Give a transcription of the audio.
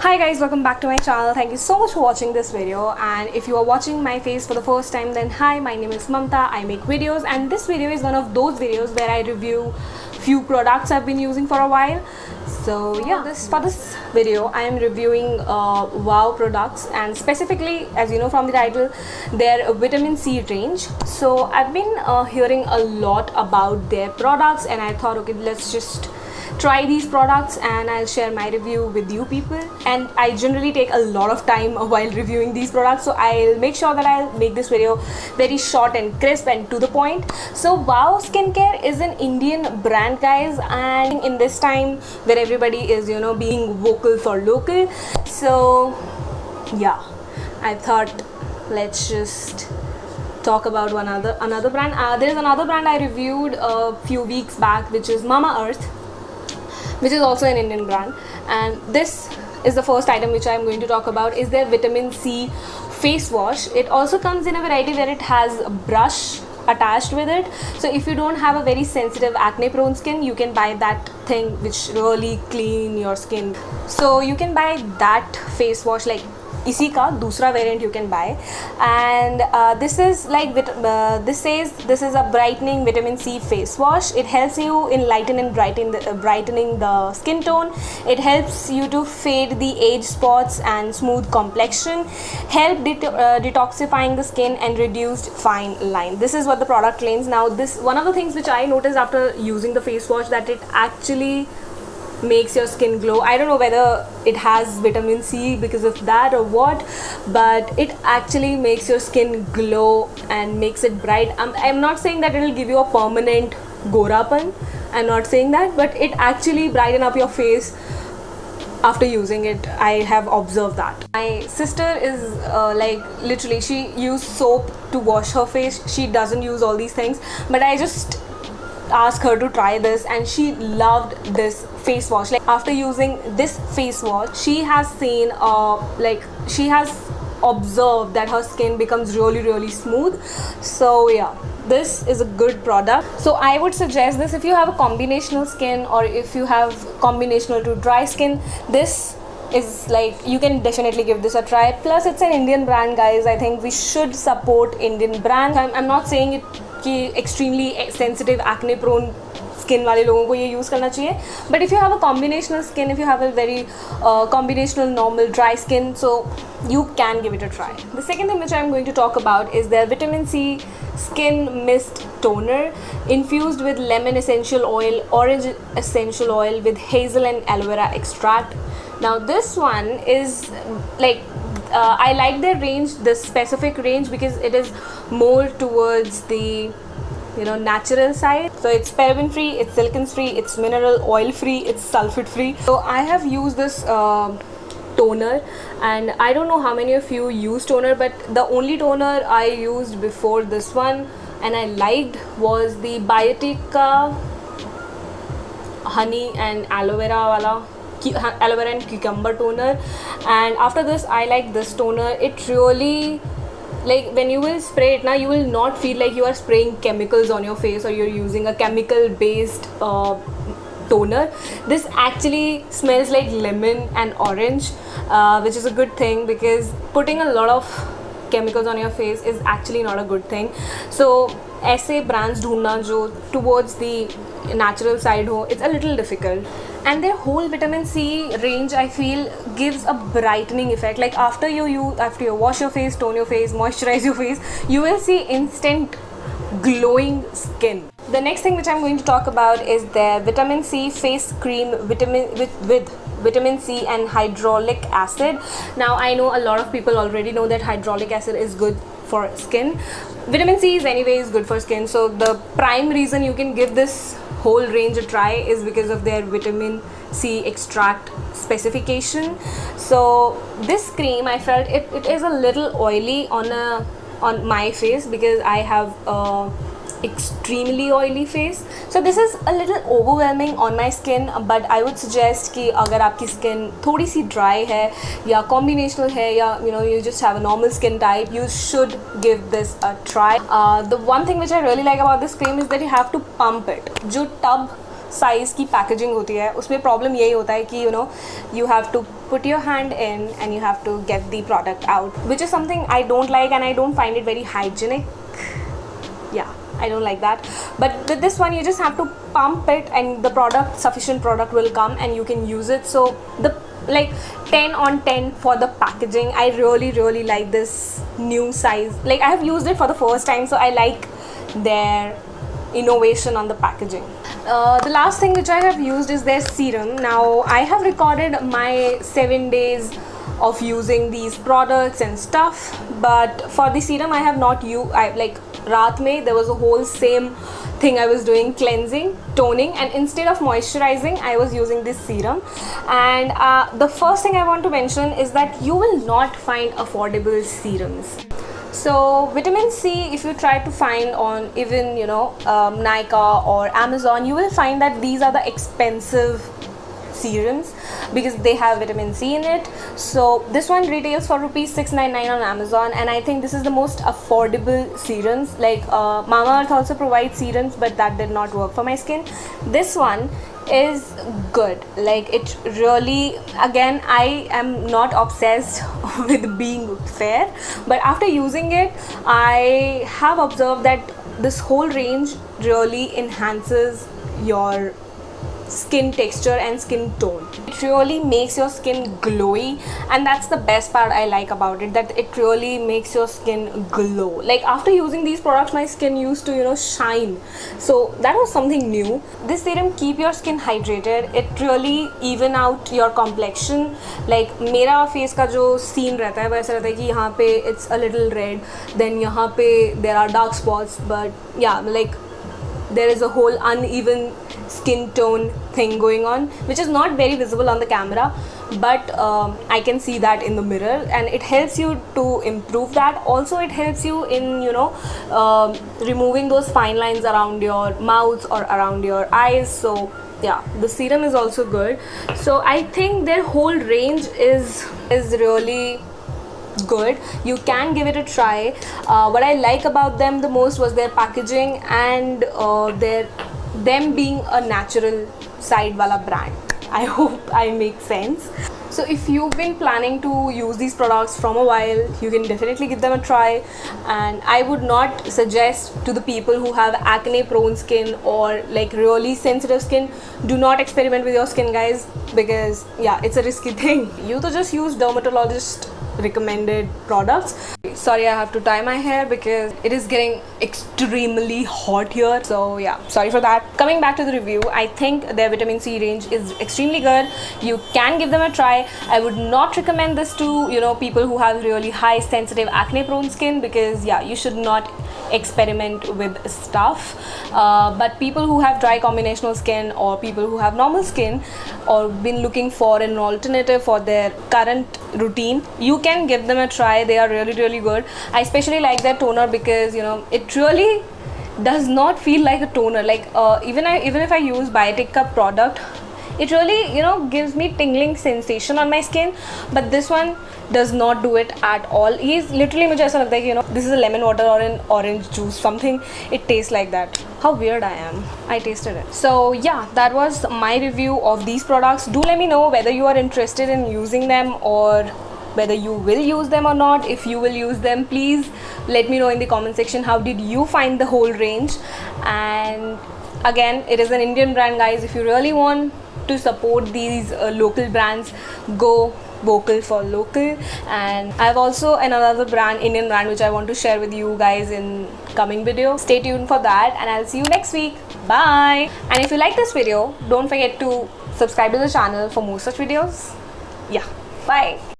Hi guys, welcome back to my channel. Thank you so much for watching this video, and if you are watching my face for the first time, then hi, my name is Mamta. I make videos, and this video is one of those videos where I review few products I've been using for a while. So yeah, for this video I am reviewing Wow products, and specifically, as you know from the title, their vitamin C range. So I've been hearing a lot about their products, and I thought, okay, let's just try these products and I'll share my review with you people. And I generally take a lot of time while reviewing these products, so I'll make sure that I'll make this video very short and crisp and to the point. So Wow Skincare is an Indian brand, guys, and in this time where everybody is, you know, being vocal for local, so yeah, I thought let's just talk about another brand. There's another brand I reviewed a few weeks back, which is Mamaearth, which is also an Indian brand, and this is the first item which I'm going to talk about, is their vitamin C face wash. It also comes in a variety where it has a brush attached with it, so if you don't have a very sensitive acne prone skin, you can buy that thing which really clean your skin. So you can buy that face wash, like इसी का दूसरा variant you can buy, and this is like this says this is a brightening vitamin C face wash. It helps you in lightening and brightening the skin tone. It helps you to fade the age spots and smooth complexion, help detoxifying the skin and reduced fine line. This is what the product claims. Now this one of the things which I noticed after using the face wash, that it actually makes your skin glow. I don't know whether it has vitamin C because of that or what, but it actually makes your skin glow and makes it bright. I'm not saying that it'll give you a permanent gorapan, I'm not saying that, but it actually brighten up your face after using it. I have observed that. My sister is like literally, she used soap to wash her face. She doesn't use all these things, but I just asked her to try this and she loved this face wash. Like after using this face wash, she has seen she has observed that her skin becomes really smooth. So yeah, this is a good product. So I would suggest this if you have a combinational skin, or if you have combinational to dry skin. This is like, you can definitely give this a try. Plus it's an Indian brand, guys. I think we should support Indian brands. I'm not saying it कि extremely sensitive acne prone skin वाले लोगों को ये use करना चाहिए, but if you have a combinational skin, if you have a very combinational normal dry skin, so you can give it a try. The second thing which I'm going to talk about is their vitamin C skin mist toner, infused with lemon essential oil, orange essential oil with hazel and aloe vera extract. Now this one is like, I like their range, this specific range, because it is more towards the, you know, natural side. So it's paraben free, it's silicon free, it's mineral oil free, it's sulfate free. So I have used this toner, and I don't know how many of you use toner, but the only toner I used before this one and I liked was the Biotica honey and aloe vera wala, aloe vera and cucumber toner. And after this I like this toner. It really, like, when you will spray it now, you will not feel like you are spraying chemicals on your face or you're using a chemical based toner. This actually smells like lemon and orange, which is a good thing, because putting a lot of chemicals on your face is actually not a good thing. So ऐसे brands ढूंढना जो towards the natural side ho, it's a little difficult. And their whole vitamin C range, I feel, gives a brightening effect. Like after you wash your face, tone your face, moisturize your face, you will see instant glowing skin. The next thing which I'm going to talk about is their vitamin C face cream with vitamin C and hyaluronic acid. Now I know a lot of people already know that hyaluronic acid is good for skin. Vitamin C is anyways good for skin, so the prime reason you can give this whole range a try is because of their vitamin C extract specification. So this cream, I felt it is a little oily on my face, because I have extremely oily face, so this is a little overwhelming on my skin. But I would suggest कि अगर आपकी skin थोड़ी सी dry है या combinational है, या you know, you just have a normal skin type, you should give this a try. The one thing which I really like about this cream is that you have to pump it. जो tub size की packaging होती है उसमें problem यही होता है कि you have to put your hand in and you have to get the product out, which is something I don't like and I don't find it very hygienic. Yeah, I don't like that. But with this one you just have to pump it and the sufficient product will come and you can use it. So the 10 on 10 for the packaging. I really like this new size. Like, I have used it for the first time, so I like their innovation on the packaging. The last thing which I have used is their serum. Now I have recorded my 7 days of using these products and stuff, but for the serum I have not used. Raat mein there was a whole same thing I was doing, cleansing, toning, and instead of moisturizing I was using this serum. And the first thing I want to mention is that you will not find affordable serums. So vitamin C, if you try to find on even Nykaa or Amazon, you will find that these are the expensive serums because they have vitamin C in it. So this one retails for rupees 699 on Amazon, and I think this is the most affordable serums. Like Mamaearth also provides serums, but that did not work for my skin. This one is good. Like, it really, again, I am not obsessed with being fair, but after using it I have observed that this whole range really enhances your skin texture and skin tone. It really makes your skin glowy, and that's the best part I like about it, that it really makes your skin glow. Like, after using these products my skin used to shine, so that was something new. This serum keep your skin hydrated. It really even out your complexion. Like, मेरा face का जो scene रहता है वो ऐसा रहता है कि यहाँ पे it's a little red, then यहाँ पे there are dark spots, but yeah, like there is a whole uneven skin tone thing going on, which is not very visible on the camera, but I can see that in the mirror, and it helps you to improve that. Also, it helps you in removing those fine lines around your mouth or around your eyes. So yeah, the serum is also good. So I think their whole range is really good. You can give it a try. What I like about them the most was their packaging and them being a natural side wala brand. I hope I make sense. So if you've been planning to use these products from a while, you can definitely give them a try. And I would not suggest to the people who have acne prone skin or like really sensitive skin, do not experiment with your skin, guys, because yeah, it's a risky thing. You to just use dermatologist recommended products. Sorry, I have to tie my hair because it is getting extremely hot here, so yeah, sorry for that. Coming back to the review, I think their vitamin C range is extremely good. You can give them a try. I would not recommend this to people who have really high sensitive acne prone skin, because yeah, you should not experiment with stuff. But people who have dry combinational skin or people who have normal skin or been looking for an alternative for their current routine, you can give them a try. They are really good. I especially like their toner because it really does not feel like a toner. Like even if I use Biotica product, it really gives me tingling sensation on my skin, but this one does not do it at all. He's literally, मुझे ऐसा लगता है कि this is a lemon water or an orange juice, something. It tastes like that. How weird I am. I tasted it. So yeah, that was my review of these products. Do let me know whether you are interested in using them or whether you will use them or not. If you will use them, please let me know in the comment section. How did you find the whole range? And again, it is an Indian brand, guys. If you really want to support these local brands, go vocal for local. And I have also another brand, Indian brand, which I want to share with you guys in coming video. Stay tuned for that, and I'll see you next week. Bye. And if you like this video, don't forget to subscribe to the channel for more such videos. Yeah, bye.